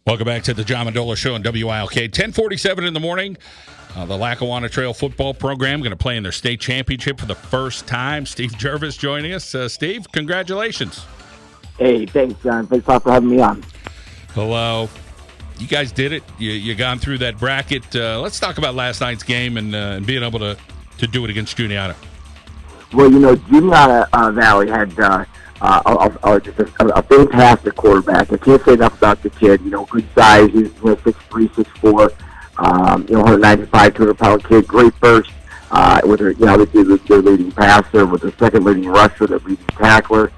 Welcome back to the John Mendola Show on WILK. 10:47 in the morning. The Lackawanna Trail Football Program going to play in their state championship for the first time. Steve Jervis joining us. Steve, congratulations. Hey, thanks, John. Thanks a lot for having me on. Hello. You guys did it. You gone through that bracket. Let's talk about last night's game and being able to do it against Juniata. Well, Juniata Valley had just a fantastic quarterback. I can't say enough about the kid. Good size. He's 6'3", 6'4", 195, 200-pound kid. Great burst. With their leading passer, with the second leading rusher, their leading tackler.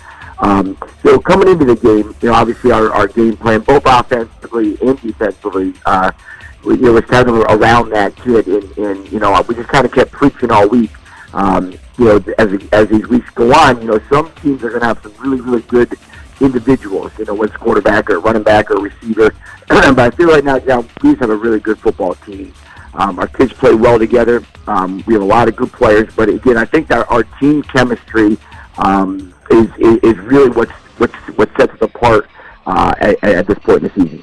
So coming into the game, obviously our game plan, both offensively and defensively, was kind of around that kid, and we just kind of kept preaching all week. As these weeks go on, some teams are going to have some really, really good individuals, whether it's quarterback or running back or receiver. But I feel right now, we have a really good football team. Our kids play well together. We have a lot of good players, but again, I think that our team chemistry is really what sets us apart at this point in the season.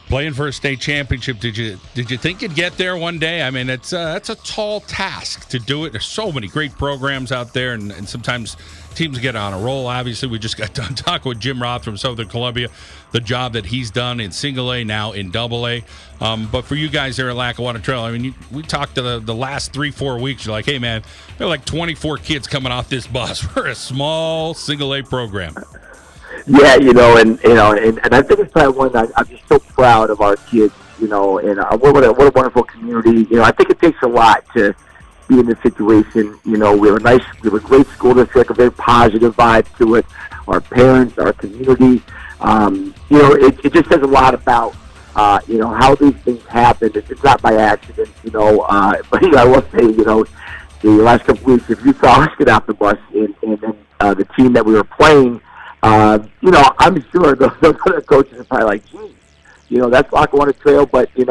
Playing for a state championship, did you think you'd get there one day? I mean, that's a tall task to do it. There's so many great programs out there, and sometimes teams get on a roll. Obviously, we just got done talking with Jim Roth from Southern Columbia, the job that he's done in single A, now in double A. But for you guys there at Lackawanna Trail, I mean, we talked to the last 3-4 weeks. You're like, hey, man, there are like 24 kids coming off this bus. We're a small single A program. Yeah, and I think it's probably one that I'm just so proud of our kids, and what a wonderful community. I think it takes a lot to be in this situation. We have a great school district, a very positive vibe to it. Our parents, our community, it just says a lot about, how these things happen. It's not by accident, but I will say, the last couple of weeks, if you saw us get off the bus and then the team that we were playing, I'm sure the other coaches are probably like, geez, that's Lackawanna Trail, but, like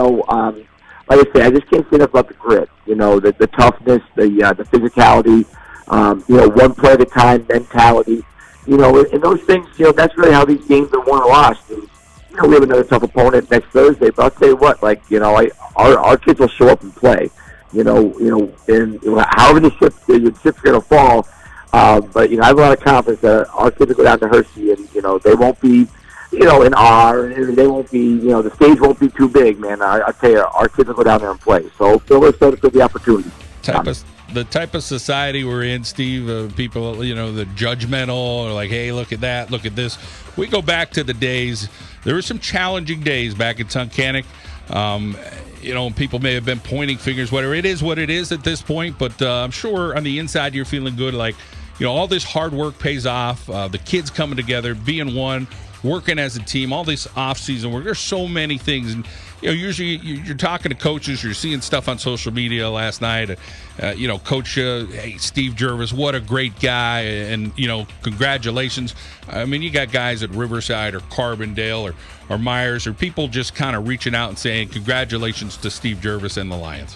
I say, I just can't say enough about the grit, the toughness, the physicality, one play at a time mentality, and those things, that's really how these games are won or lost. And, we have another tough opponent next Thursday, but I'll tell you what, our kids will show up and play, and however the ship's going to fall. But, I have a lot of confidence that our kids will go down to Hershey and, they won't be, in awe, and they won't be, the stage won't be too big, man. I tell you, our kids will go down there and play. So we're excited for the opportunity. The type of society we're in, Steve, people, the judgmental, or like, hey, look at that, look at this. We go back to the days, there were some challenging days back in Tunkhannock. People may have been pointing fingers, whatever. It is what it is at this point, but I'm sure on the inside you're feeling good, like, all this hard work pays off, the kids coming together, being one, working as a team, all this off-season work. There's so many things. And, usually you're talking to coaches, you're seeing stuff on social media last night. Coach, hey, Steve Jervis, what a great guy. And, congratulations. I mean, you got guys at Riverside or Carbondale or Myers, or people just kind of reaching out and saying congratulations to Steve Jervis and the Lions.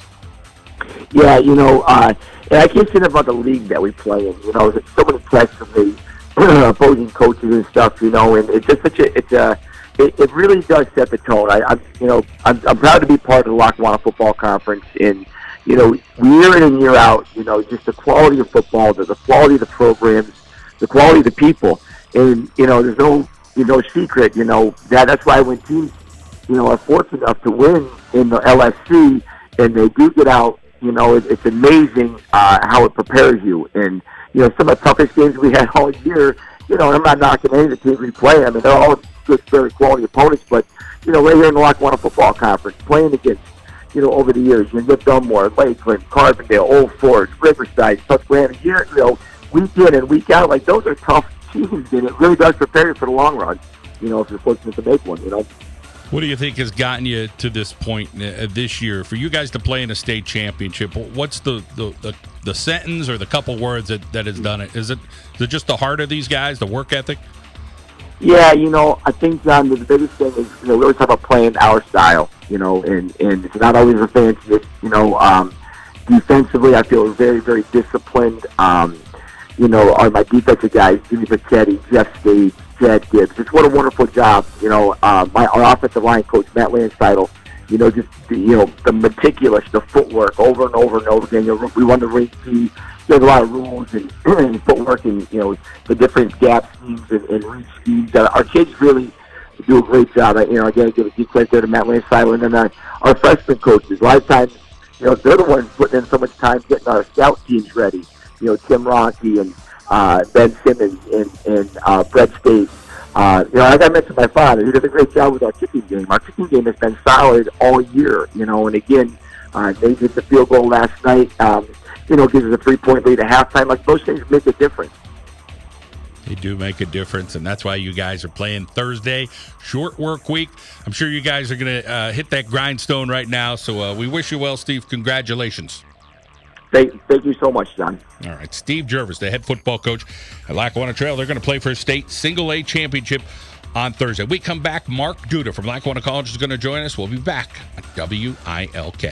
Yeah, and I can't say enough about the league that we play in. There's so many press from the opposing coaches and stuff, and it's just it really does set the tone. I'm proud to be part of the Lackawanna Football Conference, and year in and year out, just the quality of football, the quality of the programs, the quality of the people, and there's no secret. That's why when teams are fortunate enough to win in the LSC and they do get out, it's amazing how it prepares you. And some of the toughest games we had all year, I'm not knocking any of the teams we play. I mean, they're all good, very quality opponents, but right here in the Lackawanna Football Conference, playing against over the years, Nip Dunmore, Lakeland, Carbondale, Old Forge, Riverside, Susquehanna, week in and week out, like those are tough teams, and it really does prepare you for the long run. If you're fortunate to make one. What do you think has gotten you to this point this year for you guys to play in a state championship? What's the sentence or the couple words that has done it? Is it just the heart of these guys, the work ethic? Yeah, I think, John, the biggest thing is, we always talk about playing our style, and it's not always the fanciest, defensively, I feel very, very disciplined. My defensive guys, Jimmy Pachetti, Jeff Stade, Chad Gibbs. Just what a wonderful job. Our offensive line coach, Matt Landsteidl, the meticulous, the footwork over and over and over again. We run the ring speed. There's a lot of rules and footwork and, the different gap schemes and read schemes. Our kids really do a great job. Again, give a big credit there to Matt Landsteidl and then our freshman coaches. A lot of times, they're the ones putting in so much time getting our scout teams ready. Tim Ronke and Ben Simmons and Brett State. Like I mentioned my father, he does a great job with our kicking game. Our kicking game has been solid all year, and again, they did the field goal last night, gives us a 3-point lead at halftime. Like, those things make a difference. They do make a difference, and that's why you guys are playing Thursday. Short work week. I'm sure you guys are going to hit that grindstone right now, so we wish you well, Steve. Congratulations. Thank you so much, John. All right, Steve Jervis, the head football coach at Lackawanna Trail. They're going to play for a state single-A championship on Thursday. We come back. Mark Duda from Lackawanna College is going to join us. We'll be back on WILK.